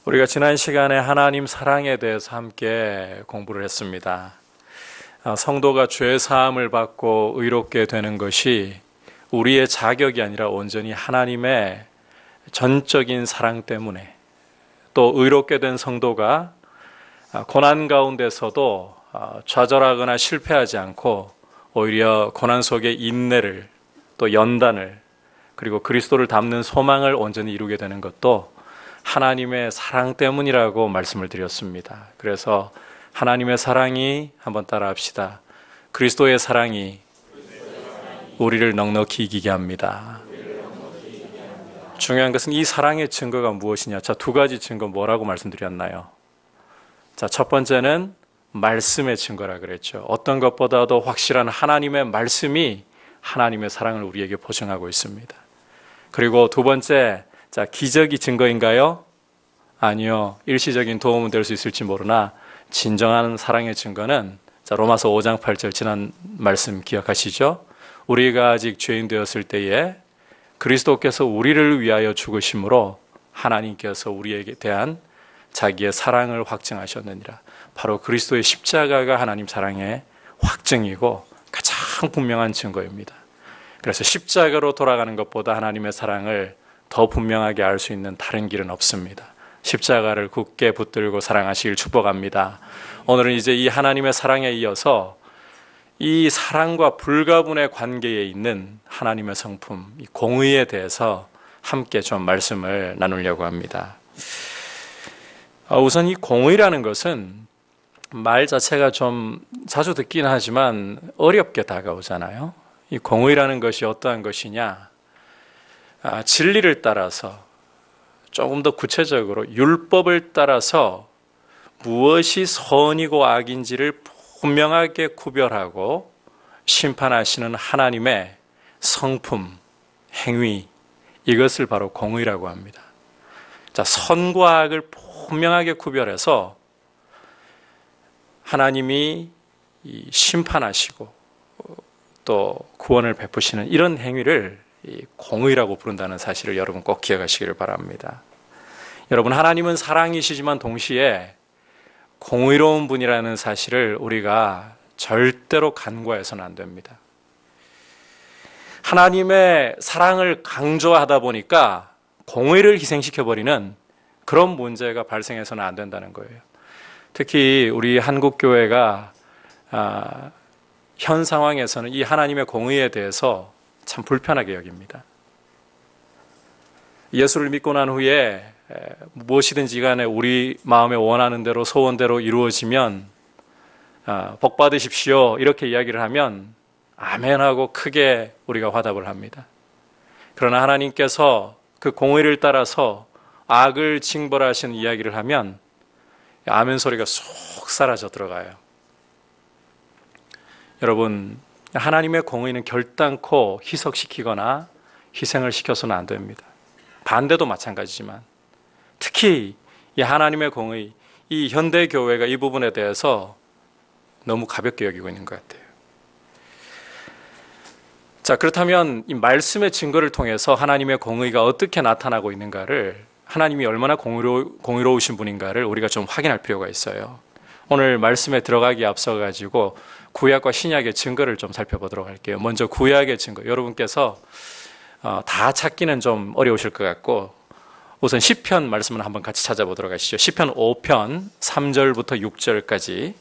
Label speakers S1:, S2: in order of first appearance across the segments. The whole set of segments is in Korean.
S1: 우리가 지난 시간에 하나님 사랑에 대해서 함께 공부를 했습니다. 성도가 죄 사함을 받고 의롭게 되는 것이 우리의 자격이 아니라 온전히 하나님의 전적인 사랑 때문에, 또 의롭게 된 성도가 고난 가운데서도 좌절하거나 실패하지 않고 오히려 고난 속에 인내를, 또 연단을, 그리고 그리스도를 닮는 소망을 온전히 이루게 되는 것도 하나님의 사랑 때문이라고 말씀을 드렸습니다. 그래서 하나님의 사랑이, 한번 따라 합시다. 그리스도의 사랑이 우리를 넉넉히 이기게 합니다. 중요한 것은 이 사랑의 증거가 무엇이냐. 자, 두 가지 증거 뭐라고 말씀드렸나요? 자, 첫 번째는 말씀의 증거라 그랬죠. 어떤 것보다도 확실한 하나님의 말씀이 하나님의 사랑을 우리에게 보증하고 있습니다. 그리고 두 번째, 자, 기적이 증거인가요? 아니요. 일시적인 도움은 될 수 있을지 모르나 진정한 사랑의 증거는, 자, 로마서 5장 8절 지난 말씀 기억하시죠? 우리가 아직 죄인 되었을 때에 그리스도께서 우리를 위하여 죽으심으로 하나님께서 우리에게 대한 자기의 사랑을 확증하셨느니라. 바로 그리스도의 십자가가 하나님 사랑의 확증이고 가장 분명한 증거입니다. 그래서 십자가로 돌아가는 것보다 하나님의 사랑을 더 분명하게 알 수 있는 다른 길은 없습니다. 십자가를 굳게 붙들고 사랑하시길 축복합니다. 오늘은 이제 이 하나님의 사랑에 이어서 이 사랑과 불가분의 관계에 있는 하나님의 성품, 이 공의에 대해서 함께 좀 말씀을 나누려고 합니다. 우선 이 공의라는 것은 말 자체가 좀 자주 듣긴 하지만 어렵게 다가오잖아요. 이 공의라는 것이 어떠한 것이냐? 진리를 따라서, 조금 더 구체적으로 율법을 따라서 무엇이 선이고 악인지를 분명하게 구별하고 심판하시는 하나님의 성품, 행위, 이것을 바로 공의라고 합니다. 자, 선과 악을 분명하게 구별해서 하나님이 심판하시고 또 구원을 베푸시는 이런 행위를 공의라고 부른다는 사실을 여러분 꼭 기억하시기를 바랍니다. 여러분, 하나님은 사랑이시지만 동시에 공의로운 분이라는 사실을 우리가 절대로 간과해서는 안 됩니다. 하나님의 사랑을 강조하다 보니까 공의를 희생시켜버리는 그런 문제가 발생해서는 안 된다는 거예요. 특히 우리 한국교회가 현 상황에서는 이 하나님의 공의에 대해서 참 불편하게 여깁니다. 예수를 믿고 난 후에 무엇이든지 간에 우리 마음에 원하는 대로 소원대로 이루어지면 복 받으십시오 이렇게 이야기를 하면 아멘하고 크게 우리가 화답을 합니다. 그러나 하나님께서 그 공의를 따라서 악을 징벌하시는 이야기를 하면 아멘 소리가 쏙 사라져 들어가요. 여러분, 하나님의 공의는 결단코 희석시키거나 희생을 시켜서는 안 됩니다. 반대도 마찬가지지만 특히 이 하나님의 공의, 이 현대 교회가 이 부분에 대해서 너무 가볍게 여기고 있는 것 같아요. 자, 그렇다면 이 말씀의 증거를 통해서 하나님의 공의가 어떻게 나타나고 있는가를, 하나님이 얼마나 공의로우신 분인가를 우리가 좀 확인할 필요가 있어요. 오늘 말씀에 들어가기에 앞서 가지고 구약과 신약의 증거를 좀 살펴보도록 할게요. 먼저 구약의 증거, 여러분께서 다 찾기는 좀 어려우실 것 같고 우선 시편 말씀을 한번 같이 찾아보도록 하시죠. 시편 5편 3절부터 6절까지,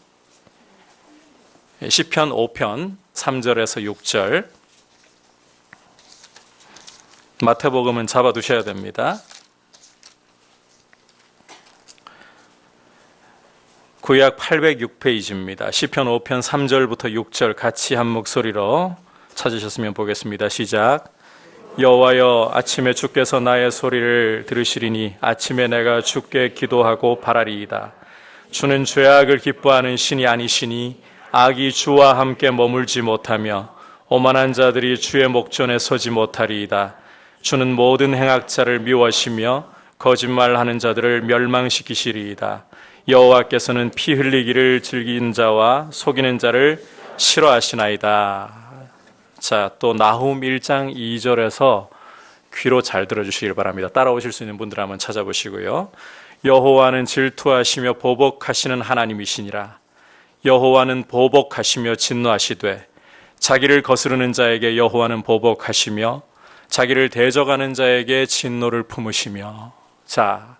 S1: 시편 5편 3절에서 6절, 마태복음은 잡아두셔야 됩니다. 구약 806페이지입니다. 시편 5편 3절부터 6절 같이 한 목소리로 찾으셨으면 보겠습니다. 시작. 여호와여, 아침에 주께서 나의 소리를 들으시리니 아침에 내가 주께 기도하고 바라리이다. 주는 죄악을 기뻐하는 신이 아니시니 악이 주와 함께 머물지 못하며 오만한 자들이 주의 목전에 서지 못하리이다. 주는 모든 행악자를 미워하시며 거짓말하는 자들을 멸망시키시리이다. 여호와께서는 피 흘리기를 즐기는 자와 속이는 자를 싫어하시나이다. 자, 또 나훔 1장 2절에서 귀로 잘 들어주시길 바랍니다. 따라오실 수 있는 분들 한번 찾아보시고요. 여호와는 질투하시며 보복하시는 하나님이시니라. 여호와는 보복하시며 진노하시되 자기를 거스르는 자에게 여호와는 보복하시며 자기를 대적하는 자에게 진노를 품으시며. 자,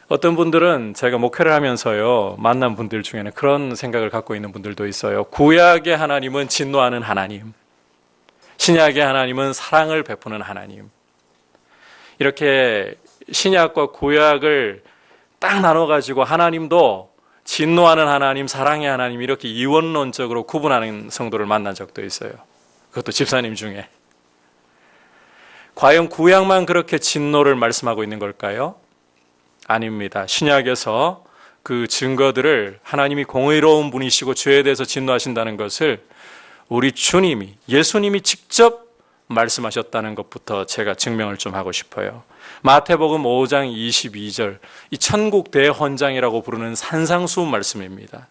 S1: 어떤 분들은 제가 목회를 하면서요 만난 분들 중에는 그런 생각을 갖고 있는 분들도 있어요. 구약의 하나님은 진노하는 하나님, 신약의 하나님은 사랑을 베푸는 하나님. 이렇게 신약과 구약을 딱 나눠가지고 하나님도 진노하는 하나님, 사랑의 하나님 이렇게 이원론적으로 구분하는 성도를 만난 적도 있어요. 그것도 집사님 중에. 과연 구약만 그렇게 진노를 말씀하고 있는 걸까요? 아닙니다. 신약에서 그 증거들을 하나님이 공의로운 분이시고 죄에 대해서 진노하신다는 것을 우리 주님이, 예수님이 직접 말씀하셨다는 것부터 제가 증명을 좀 하고 싶어요. 마태복음 5장 22절, 이 천국 대헌장이라고 부르는 산상수훈 말씀입니다.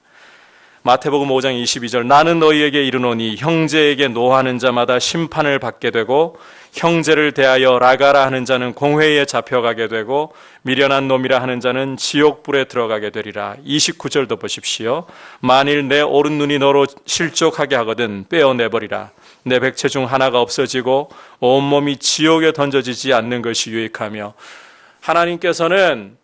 S1: 마태복음 5장 22절, 나는 너희에게 이르노니 형제에게 노하는 자마다 심판을 받게 되고 형제를 대하여 라가라 하는 자는 공회에 잡혀가게 되고 미련한 놈이라 하는 자는 지옥불에 들어가게 되리라. 29절도 보십시오. 만일 내 오른 눈이 너로 실족하게 하거든 빼어내버리라. 내 백체 중 하나가 없어지고 온몸이 지옥에 던져지지 않는 것이 유익하며. 하나님께서는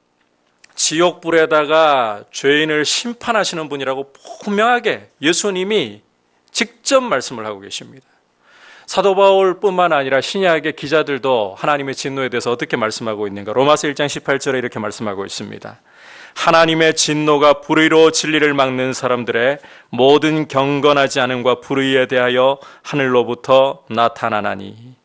S1: 지옥불에다가 죄인을 심판하시는 분이라고 분명하게 예수님이 직접 말씀을 하고 계십니다. 사도 바울뿐만 아니라 신약의 기자들도 하나님의 진노에 대해서 어떻게 말씀하고 있는가? 로마서 1장 18절에 이렇게 말씀하고 있습니다. 하나님의 진노가 불의로 진리를 막는 사람들의 모든 경건하지 않음과 불의에 대하여 하늘로부터 나타나나니.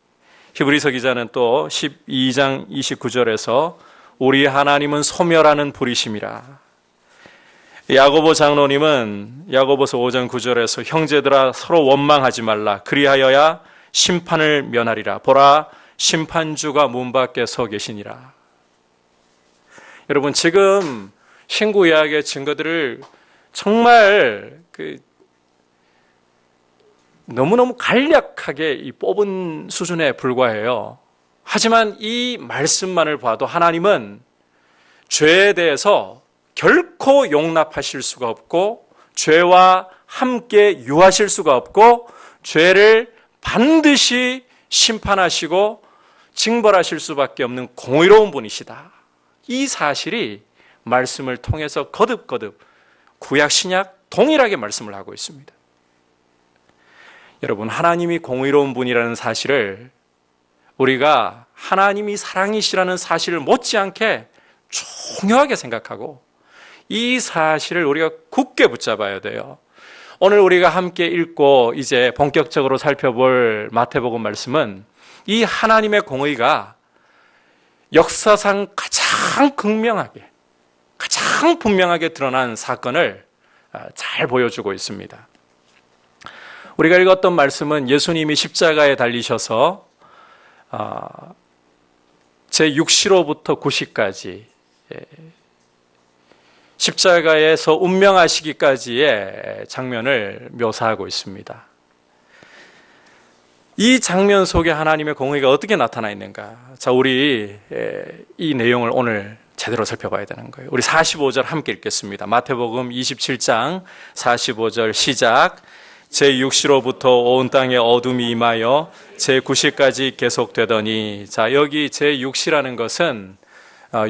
S1: 히브리서 기자는 또 12장 29절에서 우리 하나님은 소멸하는 불이심이라. 야고보 장로님은 야고보서 5장 9절에서 형제들아 서로 원망하지 말라. 그리하여야 심판을 면하리라. 보라, 심판주가 문 밖에 서 계시니라. 여러분, 지금 신구약의 증거들을 정말 너무너무 간략하게 뽑은 수준에 불과해요. 하지만 이 말씀만을 봐도 하나님은 죄에 대해서 결코 용납하실 수가 없고 죄와 함께 유하실 수가 없고 죄를 반드시 심판하시고 징벌하실 수밖에 없는 공의로운 분이시다. 이 사실이 말씀을 통해서 거듭거듭 구약 신약 동일하게 말씀을 하고 있습니다. 여러분, 하나님이 공의로운 분이라는 사실을 우리가 하나님이 사랑이시라는 사실을 못지않게 중요하게 생각하고 이 사실을 우리가 굳게 붙잡아야 돼요. 오늘 우리가 함께 읽고 이제 본격적으로 살펴볼 마태복음 말씀은 이 하나님의 공의가 역사상 가장 극명하게, 가장 분명하게 드러난 사건을 잘 보여주고 있습니다. 우리가 읽었던 말씀은 예수님이 십자가에 달리셔서 제6시로부터 9시까지 십자가에서 운명하시기까지의 장면을 묘사하고 있습니다. 이 장면 속에 하나님의 공의가 어떻게 나타나 있는가? 자, 우리 이 내용을 오늘 제대로 살펴봐야 되는 거예요. 우리 45절 함께 읽겠습니다. 마태복음 27장 45절 시작. 제6시로부터 온 땅에 어둠이 임하여 제9시까지 계속되더니. 자, 여기 제6시라는 것은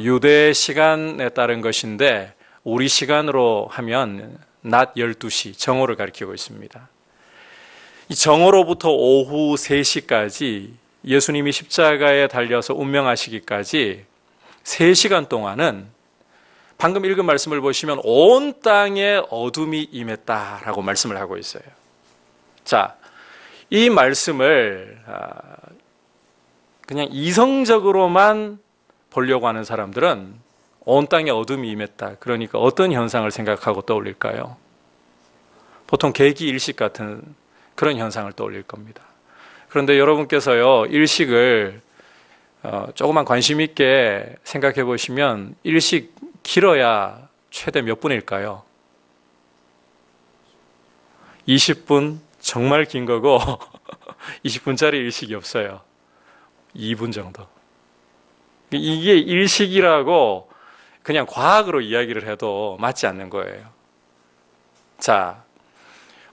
S1: 유대 시간에 따른 것인데 우리 시간으로 하면 낮 12시 정오를 가리키고 있습니다. 이 정오로부터 오후 3시까지 예수님이 십자가에 달려서 운명하시기까지 3시간 동안은 방금 읽은 말씀을 보시면 온 땅에 어둠이 임했다라고 말씀을 하고 있어요. 자, 이 말씀을 그냥 이성적으로만 보려고 하는 사람들은 온 땅에 어둠이 임했다. 그러니까 어떤 현상을 생각하고 떠올릴까요? 보통 개기 일식 같은 그런 현상을 떠올릴 겁니다. 그런데 여러분께서요, 일식을 조금만 관심 있게 생각해 보시면 일식 길어야 최대 몇 분일까요? 20분 정말 긴 거고 20분짜리 일식이 없어요. 2분 정도. 이게 일식이라고 그냥 과학으로 이야기를 해도 맞지 않는 거예요. 자,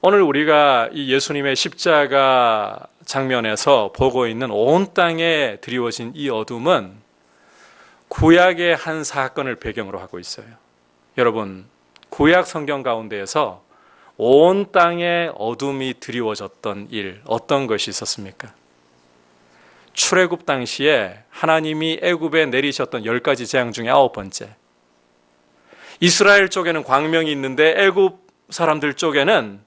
S1: 오늘 우리가 이 예수님의 십자가 장면에서 보고 있는 온 땅에 드리워진 이 어둠은 구약의 한 사건을 배경으로 하고 있어요. 여러분, 구약 성경 가운데에서 온 땅에 어둠이 드리워졌던 일, 어떤 것이 있었습니까? 출애굽 당시에 하나님이 애굽에 내리셨던 10가지 재앙 중에 9번째. 이스라엘 쪽에는 광명이 있는데 애굽 사람들 쪽에는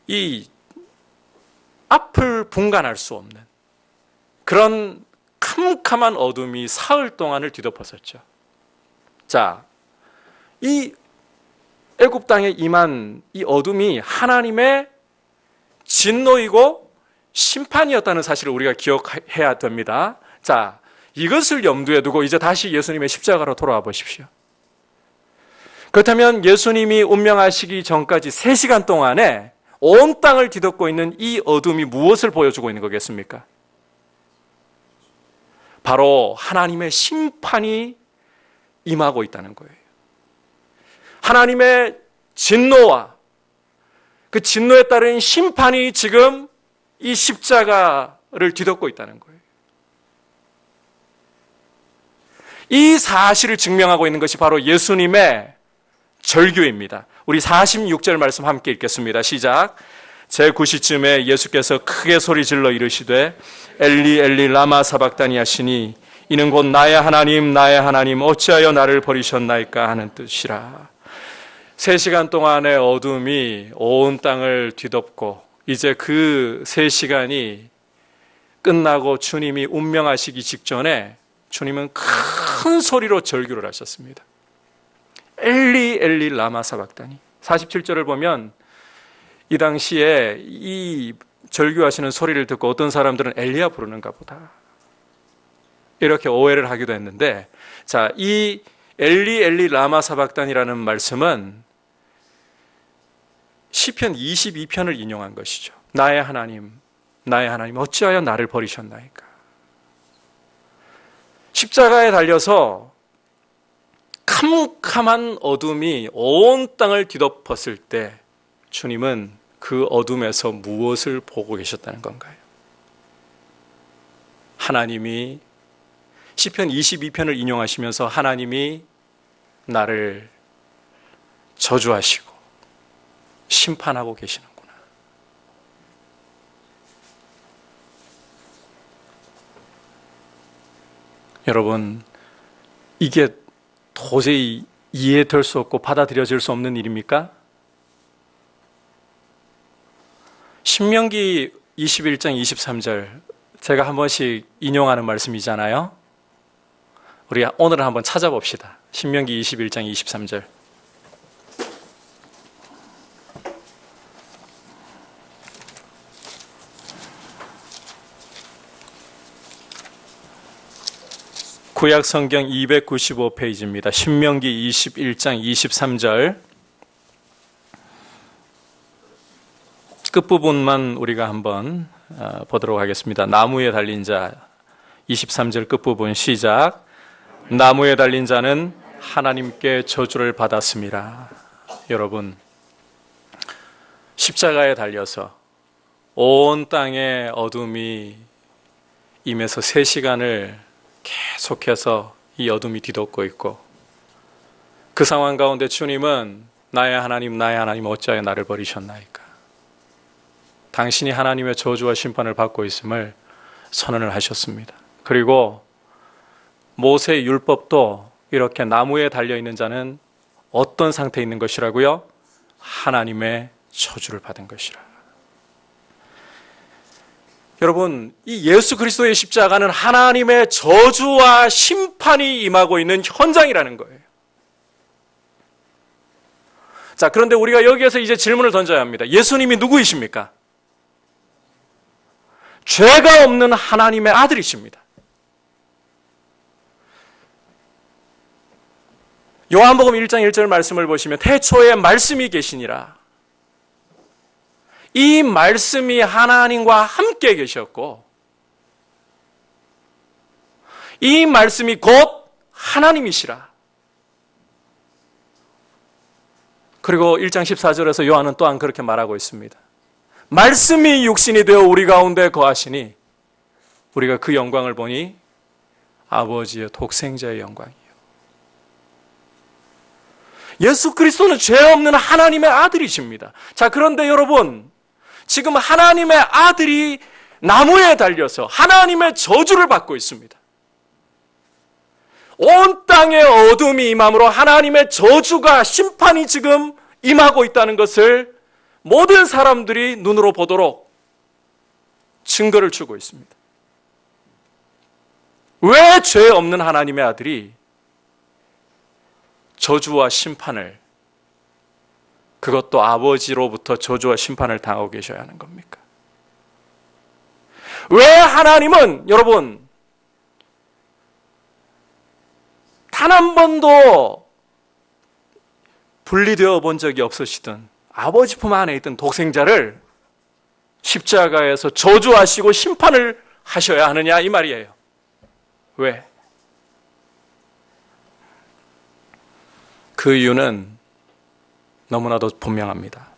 S1: 이 앞을 분간할 수 없는 그런 캄캄한 어둠이 사흘 동안을 뒤덮었었죠. 자, 이 애굽 땅에 임한 이 어둠이 하나님의 진노이고 심판이었다는 사실을 우리가 기억해야 됩니다. 자, 이것을 염두에 두고 이제 다시 예수님의 십자가로 돌아와 보십시오. 그렇다면 예수님이 운명하시기 전까지 3시간 동안에 온 땅을 뒤덮고 있는 이 어둠이 무엇을 보여주고 있는 거겠습니까? 바로 하나님의 심판이 임하고 있다는 거예요. 하나님의 진노와 그 진노에 따른 심판이 지금 이 십자가를 뒤덮고 있다는 거예요. 이 사실을 증명하고 있는 것이 바로 예수님의 절규입니다. 우리 46절 말씀 함께 읽겠습니다. 시작. 제9시쯤에 예수께서 크게 소리질러 이르시되 엘리 엘리 라마 사박다니 하시니 이는 곧 나의 하나님 어찌하여 나를 버리셨나이까 하는 뜻이라. 3시간 동안의 어둠이 온 땅을 뒤덮고 이제 그 3시간이 끝나고 주님이 운명하시기 직전에 주님은 큰 소리로 절규를 하셨습니다. 엘리 엘리 라마 사박다니. 47절을 보면 이 당시에 이 절규하시는 소리를 듣고 어떤 사람들은 엘리야 부르는가 보다 이렇게 오해를 하기도 했는데, 자, 이 엘리 엘리 라마 사박단이라는 말씀은 시편 22편을 인용한 것이죠. 나의 하나님 어찌하여 나를 버리셨나이까. 십자가에 달려서 캄캄한 어둠이 온 땅을 뒤덮었을 때 주님은 그 어둠에서 무엇을 보고 계셨다는 건가요? 하나님이 시편 22편을 인용하시면서 하나님이 나를 저주하시고 심판하고 계시는구나. 여러분, 이게 도저히 이해될 수 없고 받아들여질 수 없는 일입니까? 신명기 21장 23절 제가 한 번씩 인용하는 말씀이잖아요. 우리 오늘은 한번 찾아봅시다. 신명기 21장 23절. 구약 성경 295페이지입니다. 신명기 21장 23절. 끝부분만 우리가 한번 보도록 하겠습니다. 나무에 달린 자 23절 끝부분 시작. 나무에 달린 자는 하나님께 저주를 받았습니다. 여러분, 십자가에 달려서 온 땅에 어둠이 임해서 3시간을 계속해서 이 어둠이 뒤덮고 있고, 그 상황 가운데 주님은 나의 하나님 어찌하여 나를 버리셨나이까. 당신이 하나님의 저주와 심판을 받고 있음을 선언을 하셨습니다. 그리고 모세 율법도 이렇게 나무에 달려있는 자는 어떤 상태에 있는 것이라고요? 하나님의 저주를 받은 것이라. 여러분, 이 예수 그리스도의 십자가는 하나님의 저주와 심판이 임하고 있는 현장이라는 거예요. 자, 그런데 우리가 여기에서 이제 질문을 던져야 합니다. 예수님이 누구이십니까? 죄가 없는 하나님의 아들이십니다. 요한복음 1장 1절 말씀을 보시면 태초에 말씀이 계시니라. 이 말씀이 하나님과 함께 계셨고 이 말씀이 곧 하나님이시라. 그리고 1장 14절에서 요한은 또한 그렇게 말하고 있습니다. 말씀이 육신이 되어 우리 가운데 거하시니 우리가 그 영광을 보니 아버지의 독생자의 영광이에요. 예수 그리스도는 죄 없는 하나님의 아들이십니다. 자, 그런데 여러분, 지금 하나님의 아들이 나무에 달려서 하나님의 저주를 받고 있습니다. 온 땅에 어둠이 임함으로 하나님의 저주가, 심판이 지금 임하고 있다는 것을 모든 사람들이 눈으로 보도록 증거를 주고 있습니다. 왜 죄 없는 하나님의 아들이 저주와 심판을, 그것도 아버지로부터 저주와 심판을 당하고 계셔야 하는 겁니까? 왜 하나님은, 여러분, 단 한 번도 분리되어 본 적이 없으시던 아버지 품 안에 있던 독생자를 십자가에서 저주하시고 심판을 하셔야 하느냐, 이 말이에요. 왜? 그 이유는 너무나도 분명합니다.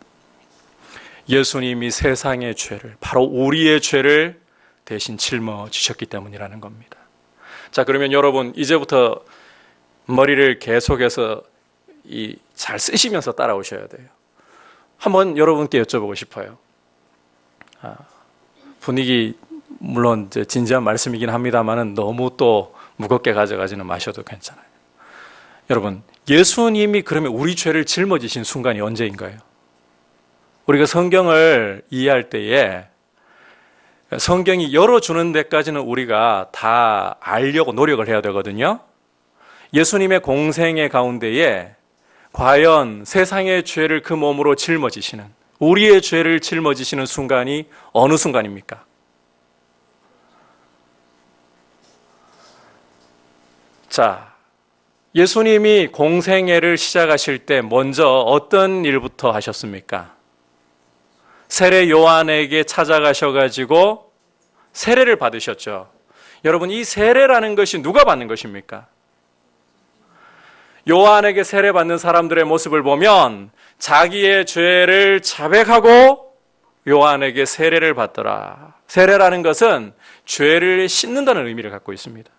S1: 예수님이 세상의 죄를, 바로 우리의 죄를 대신 짊어지셨기 때문이라는 겁니다. 자, 그러면 여러분, 이제부터 머리를 계속해서 잘 쓰시면서 따라오셔야 돼요. 한번 여러분께 여쭤보고 싶어요. 분위기 물론 이제 진지한 말씀이긴 합니다만은 너무 또 무겁게 가져가지는 마셔도 괜찮아요. 여러분, 예수님이 그러면 우리 죄를 짊어지신 순간이 언제인가요? 우리가 성경을 이해할 때에 성경이 열어주는 데까지는 우리가 다 알려고 노력을 해야 되거든요. 예수님의 공생의 가운데에 과연 세상의 죄를 그 몸으로 짊어지시는, 우리의 죄를 짊어지시는 순간이 어느 순간입니까? 자, 예수님이 공생애를 시작하실 때 먼저 어떤 일부터 하셨습니까? 세례 요한에게 찾아가셔가지고 세례를 받으셨죠. 여러분, 이 세례라는 것이 누가 받는 것입니까? 요한에게 세례 받는 사람들의 모습을 보면 자기의 죄를 자백하고 요한에게 세례를 받더라. 세례라는 것은 죄를 씻는다는 의미를 갖고 있습니다.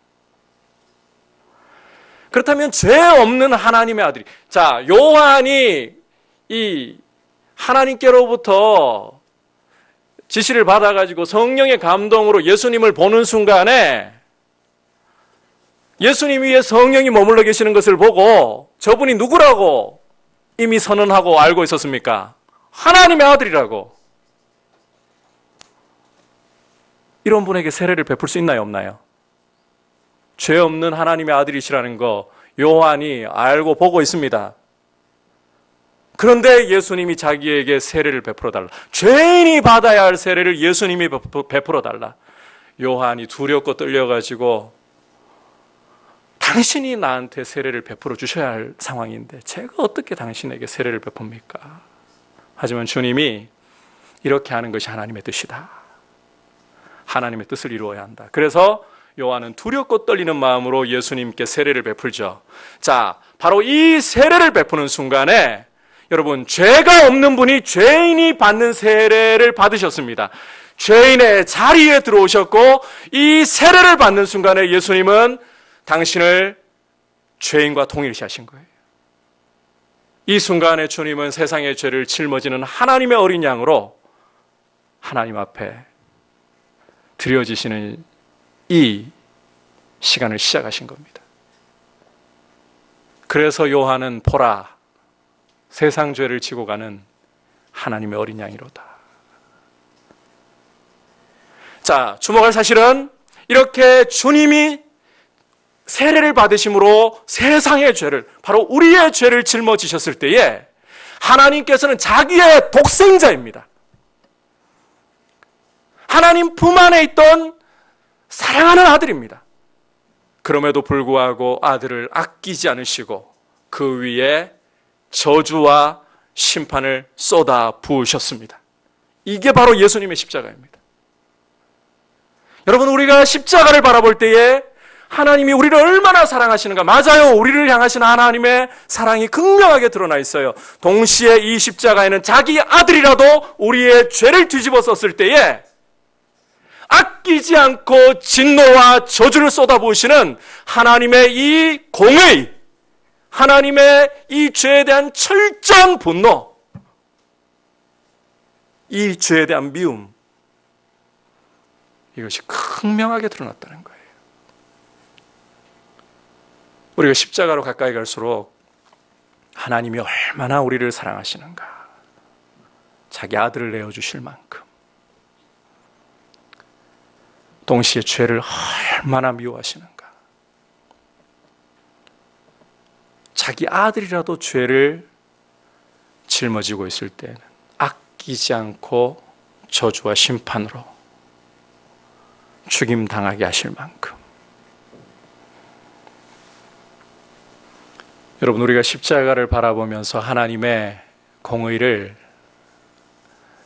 S1: 그렇다면 죄 없는 하나님의 아들이, 자, 요한이 이 하나님께로부터 지시를 받아가지고 성령의 감동으로 예수님을 보는 순간에 예수님 위에 성령이 머물러 계시는 것을 보고 저분이 누구라고 이미 선언하고 알고 있었습니까? 하나님의 아들이라고. 이런 분에게 세례를 베풀 수 있나요, 없나요? 죄 없는 하나님의 아들이시라는 거 요한이 알고 보고 있습니다. 그런데 예수님이 자기에게 세례를 베풀어 달라. 죄인이 받아야 할 세례를 예수님이 베풀어 달라. 요한이 두렵고 떨려가지고 당신이 나한테 세례를 베풀어 주셔야 할 상황인데 제가 어떻게 당신에게 세례를 베풉니까? 하지만 주님이 이렇게 하는 것이 하나님의 뜻이다. 하나님의 뜻을 이루어야 한다. 그래서 요한은 두렵고 떨리는 마음으로 예수님께 세례를 베풀죠. 자, 바로 이 세례를 베푸는 순간에 여러분, 죄가 없는 분이 죄인이 받는 세례를 받으셨습니다. 죄인의 자리에 들어오셨고 이 세례를 받는 순간에 예수님은 당신을 죄인과 동일시하신 거예요. 이 순간에 주님은 세상의 죄를 짊어지는 하나님의 어린 양으로 하나님 앞에 드려지시는 이 시간을 시작하신 겁니다. 그래서 요한은 보라, 세상 죄를 지고 가는 하나님의 어린 양이로다. 자, 주목할 사실은 이렇게 주님이 세례를 받으심으로 세상의 죄를, 바로 우리의 죄를 짊어지셨을 때에 하나님께서는 자기의 독생자입니다. 하나님 품 안에 있던 사랑하는 아들입니다. 그럼에도 불구하고 아들을 아끼지 않으시고 그 위에 저주와 심판을 쏟아 부으셨습니다. 이게 바로 예수님의 십자가입니다. 여러분, 우리가 십자가를 바라볼 때에 하나님이 우리를 얼마나 사랑하시는가. 맞아요. 우리를 향하신 하나님의 사랑이 극명하게 드러나 있어요. 동시에 이 십자가에는 자기 아들이라도 우리의 죄를 뒤집어 썼을 때에 아끼지 않고 진노와 저주를 쏟아부으시는 하나님의 이 공의, 하나님의 이 죄에 대한 철저한 분노, 이 죄에 대한 미움, 이것이 극명하게 드러났다는 거예요. 우리가 십자가로 가까이 갈수록 하나님이 얼마나 우리를 사랑하시는가, 자기 아들을 내어주실 만큼, 동시에 죄를 얼마나 미워하시는가, 자기 아들이라도 죄를 짊어지고 있을 때는 아끼지 않고 저주와 심판으로 죽임 당하게 하실 만큼. 여러분, 우리가 십자가를 바라보면서 하나님의 공의를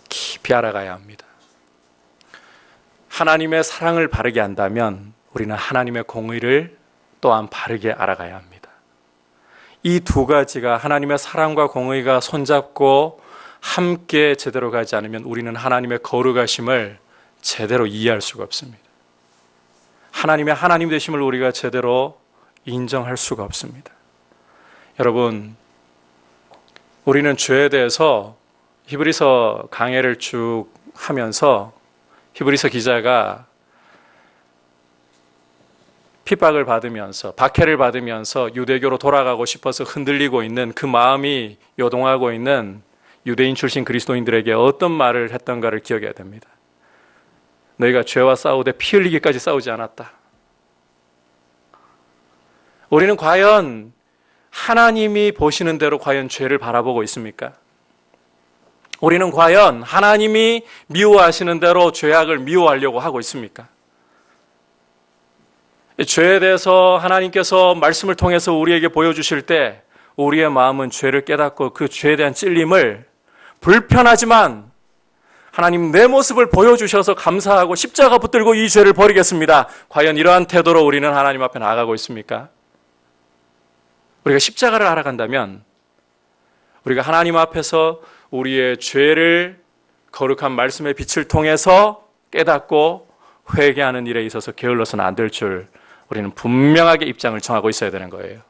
S1: 깊이 알아가야 합니다. 하나님의 사랑을 바르게 한다면 우리는 하나님의 공의를 또한 바르게 알아가야 합니다. 이 두 가지가, 하나님의 사랑과 공의가 손잡고 함께 제대로 가지 않으면 우리는 하나님의 거룩하심을 제대로 이해할 수가 없습니다. 하나님의 하나님 되심을 우리가 제대로 인정할 수가 없습니다. 여러분, 우리는 죄에 대해서 히브리서 강해를 쭉 하면서 히브리서 기자가 핍박을 받으면서, 박해를 받으면서 유대교로 돌아가고 싶어서 흔들리고 있는 그 마음이 요동하고 있는 유대인 출신 그리스도인들에게 어떤 말을 했던가를 기억해야 됩니다. 너희가 죄와 싸우되 피 흘리기까지 싸우지 않았다. 우리는 과연 하나님이 보시는 대로 과연 죄를 바라보고 있습니까? 우리는 과연 하나님이 미워하시는 대로 죄악을 미워하려고 하고 있습니까? 죄에 대해서 하나님께서 말씀을 통해서 우리에게 보여주실 때 우리의 마음은 죄를 깨닫고 그 죄에 대한 찔림을, 불편하지만 하나님 내 모습을 보여주셔서 감사하고 십자가 붙들고 이 죄를 버리겠습니다. 과연 이러한 태도로 우리는 하나님 앞에 나아가고 있습니까? 우리가 십자가를 알아간다면 우리가 하나님 앞에서 우리의 죄를 거룩한 말씀의 빛을 통해서 깨닫고 회개하는 일에 있어서 게을러서는 안 될 줄 우리는 분명하게 입장을 정하고 있어야 되는 거예요.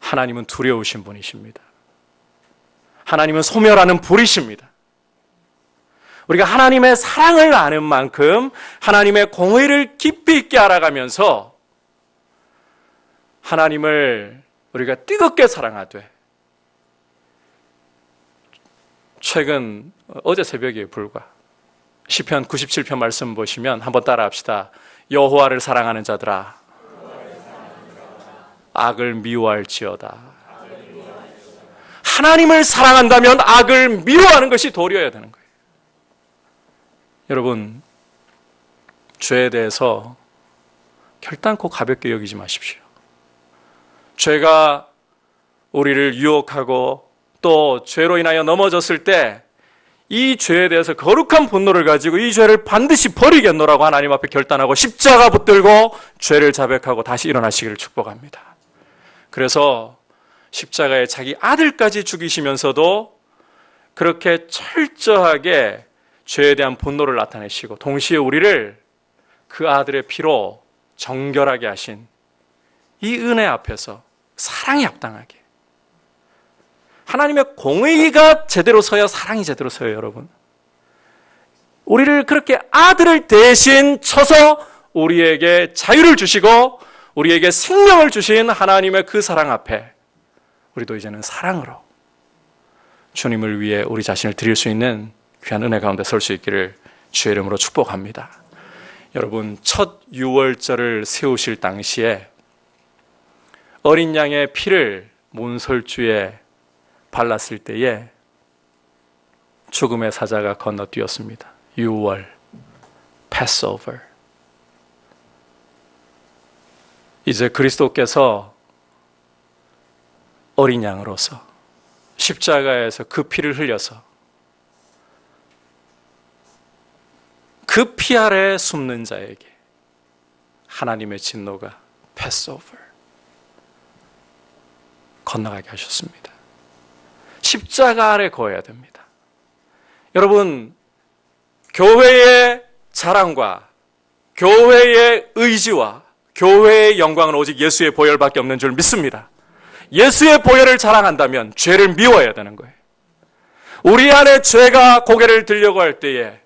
S1: 하나님은 두려우신 분이십니다. 하나님은 소멸하는 불이십니다. 우리가 하나님의 사랑을 아는 만큼 하나님의 공의를 깊이 있게 알아가면서 하나님을 우리가 뜨겁게 사랑하되, 최근 어제 새벽에 불과 시편 97편 말씀 보시면 한번 따라합시다. 여호와를 사랑하는 자들아, 악을 미워할지어다. 하나님을 사랑한다면 악을 미워하는 것이 도리어야 되는 거예요. 여러분, 죄에 대해서 결단코 가볍게 여기지 마십시오. 죄가 우리를 유혹하고 또 죄로 인하여 넘어졌을 때 이 죄에 대해서 거룩한 분노를 가지고 이 죄를 반드시 버리겠노라고 하나님 앞에 결단하고 십자가 붙들고 죄를 자백하고 다시 일어나시기를 축복합니다. 그래서 십자가에 자기 아들까지 죽이시면서도 그렇게 철저하게 죄에 대한 분노를 나타내시고 동시에 우리를 그 아들의 피로 정결하게 하신 이 은혜 앞에서 사랑이 합당하게, 하나님의 공의가 제대로 서야 사랑이 제대로 서요. 여러분, 우리를 그렇게 아들을 대신 쳐서 우리에게 자유를 주시고 우리에게 생명을 주신 하나님의 그 사랑 앞에 우리도 이제는 사랑으로 주님을 위해 우리 자신을 드릴 수 있는 귀한 은혜 가운데 설 수 있기를 주의 이름으로 축복합니다. 여러분, 첫 유월절을 세우실 당시에 어린 양의 피를 문설주에 발랐을 때에 죽음의 사자가 건너뛰었습니다. 유월, Passover. 이제 그리스도께서 어린 양으로서 십자가에서 그 피를 흘려서 그 피 아래 숨는 자에게 하나님의 진노가 패스오버 건너가게 하셨습니다. 십자가 아래 거해야 됩니다. 여러분, 교회의 자랑과 교회의 의지와 교회의 영광은 오직 예수의 보혈밖에 없는 줄 믿습니다. 예수의 보혈을 자랑한다면 죄를 미워해야 되는 거예요. 우리 안에 죄가 고개를 들려고 할 때에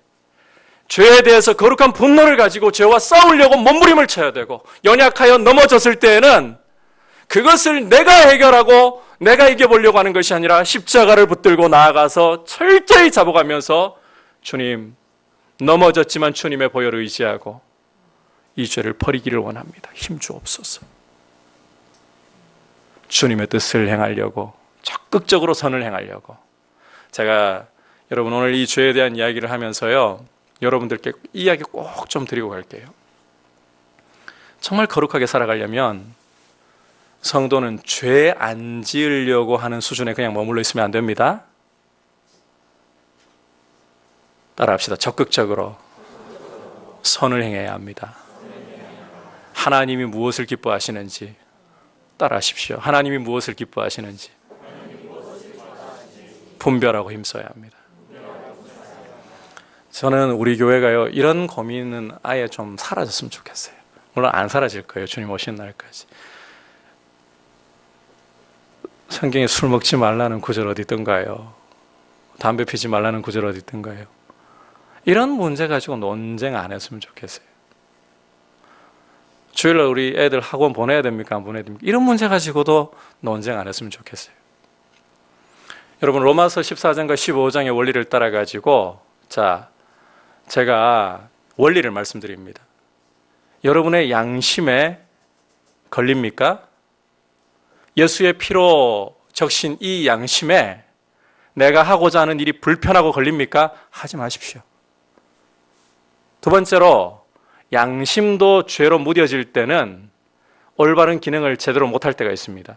S1: 죄에 대해서 거룩한 분노를 가지고 죄와 싸우려고 몸부림을 쳐야 되고, 연약하여 넘어졌을 때에는 그것을 내가 해결하고 내가 이겨보려고 하는 것이 아니라 십자가를 붙들고 나아가서 철저히 잡아가면서 주님, 넘어졌지만 주님의 보혈을 의지하고 이 죄를 버리기를 원합니다. 힘주옵소서. 주님의 뜻을 행하려고, 적극적으로 선을 행하려고. 제가 여러분 오늘 이 죄에 대한 이야기를 하면서요, 여러분들께 이 이야기 꼭 좀 드리고 갈게요. 정말 거룩하게 살아가려면 성도는 죄 안 지으려고 하는 수준에 그냥 머물러 있으면 안 됩니다. 따라합시다. 적극적으로 선을 행해야 합니다. 하나님이 무엇을 기뻐하시는지 따라하십시오. 하나님이 무엇을 기뻐하시는지 분별하고 힘써야 합니다. 저는 우리 교회가요, 이런 고민은 아예 좀 사라졌으면 좋겠어요. 물론 안 사라질 거예요. 주님 오시는 날까지. 성경에 술 먹지 말라는 구절 어디 있던가요? 담배 피지 말라는 구절 어디 있던가요? 이런 문제 가지고 논쟁 안 했으면 좋겠어요. 주일날 우리 애들 학원 보내야 됩니까? 안 보내야 됩니까? 이런 문제 가지고도 논쟁 안 했으면 좋겠어요. 여러분, 로마서 14장과 15장의 원리를 따라 가지고, 제가 원리를 말씀드립니다. 여러분의 양심에 걸립니까? 예수의 피로 적신 이 양심에 내가 하고자 하는 일이 불편하고 걸립니까? 하지 마십시오. 두 번째로, 양심도 죄로 무뎌질 때는 올바른 기능을 제대로 못할 때가 있습니다.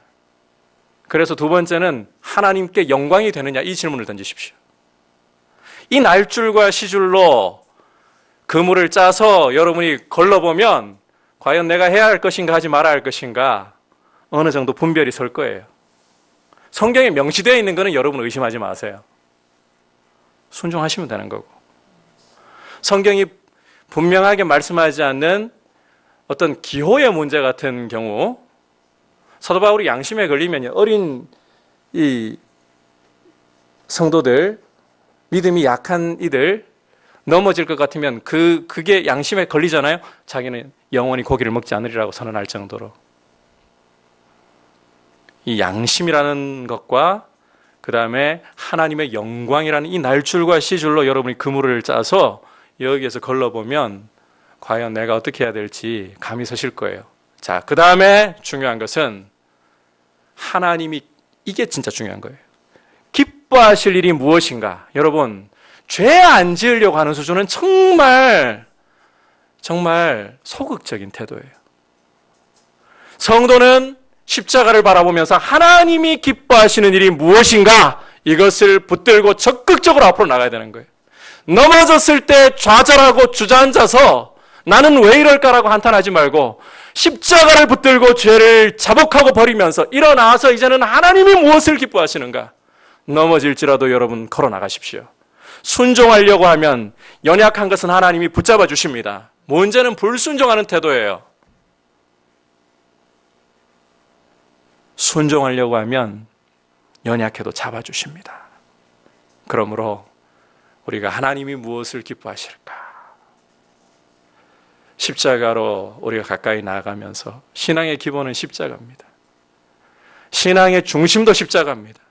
S1: 그래서 두 번째는 하나님께 영광이 되느냐, 이 질문을 던지십시오. 이 날줄과 시줄로 그물을 짜서 여러분이 걸러보면 과연 내가 해야 할 것인가 하지 말아야 할 것인가 어느 정도 분별이 설 거예요. 성경에 명시되어 있는 것은 여러분 의심하지 마세요. 순종하시면 되는 거고, 성경이 분명하게 말씀하지 않는 어떤 기호의 문제 같은 경우, 사도 바울이 양심에 걸리면 어린 이 성도들, 믿음이 약한 이들 넘어질 것 같으면 그게 양심에 걸리잖아요. 자기는 영원히 고기를 먹지 않으리라고 선언할 정도로. 이 양심이라는 것과 그 다음에 하나님의 영광이라는 이 날줄과 시줄로 여러분이 그물을 짜서 여기에서 걸러보면 과연 내가 어떻게 해야 될지 감이 서실 거예요. 그 다음에 중요한 것은 하나님이, 이게 진짜 중요한 거예요. 기뻐하실 일이 무엇인가? 여러분, 죄 안 지으려고 하는 수준은 정말 소극적인 태도예요. 성도는 십자가를 바라보면서 하나님이 기뻐하시는 일이 무엇인가? 이것을 붙들고 적극적으로 앞으로 나가야 되는 거예요. 넘어졌을 때 좌절하고 주저앉아서 나는 왜 이럴까라고 한탄하지 말고 십자가를 붙들고 죄를 자복하고 버리면서 일어나서 이제는 하나님이 무엇을 기뻐하시는가? 넘어질지라도 여러분 걸어 나가십시오. 순종하려고 하면 연약한 것은 하나님이 붙잡아 주십니다. 문제는 불순종하는 태도예요. 순종하려고 하면 연약해도 잡아주십니다. 그러므로 우리가 하나님이 무엇을 기뻐하실까? 십자가로 우리가 가까이 나아가면서 신앙의 기본은 십자가입니다. 신앙의 중심도 십자가입니다.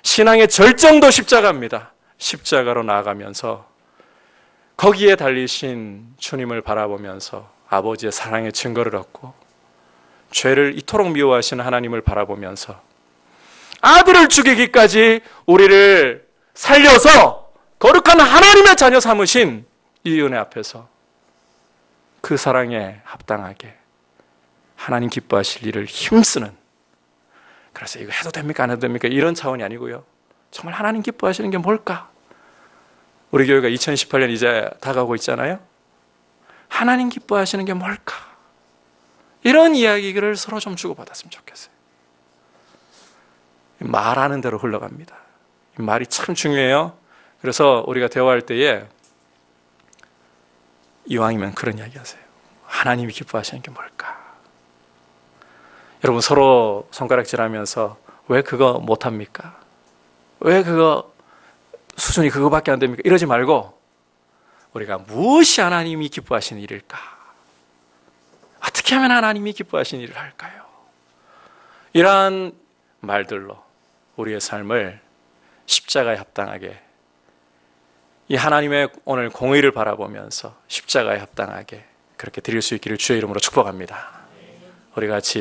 S1: 신앙의 절정도 십자가입니다. 십자가로 나아가면서 거기에 달리신 주님을 바라보면서 아버지의 사랑의 증거를 얻고 죄를 이토록 미워하시는 하나님을 바라보면서 아들을 죽이기까지 우리를 살려서 거룩한 하나님의 자녀 삼으신 이 은혜 앞에서 그 사랑에 합당하게 하나님 기뻐하실 일을 힘쓰는, 그래서 이거 해도 됩니까 안 해도 됩니까 이런 차원이 아니고요, 정말 하나님 기뻐하시는 게 뭘까? 우리 교회가 2018년 이제 다가오고 있잖아요. 하나님 기뻐하시는 게 뭘까? 이런 이야기를 서로 좀 주고받았으면 좋겠어요. 말하는 대로 흘러갑니다. 말이 참 중요해요. 그래서 우리가 대화할 때에 이왕이면 그런 이야기 하세요. 하나님이 기뻐하시는 게 뭘까? 여러분 서로 손가락질하면서 왜 그거 못합니까? 왜 그거 수준이 그거밖에 안 됩니까? 이러지 말고 우리가 무엇이 하나님이 기뻐하시는 일일까? 어떻게 하면 하나님이 기뻐하시는 일을 할까요? 이러한 말들로 우리의 삶을 십자가에 합당하게, 이 하나님의 오늘 공의를 바라보면서 십자가에 합당하게 그렇게 드릴 수 있기를 주의 이름으로 축복합니다. 우리 같이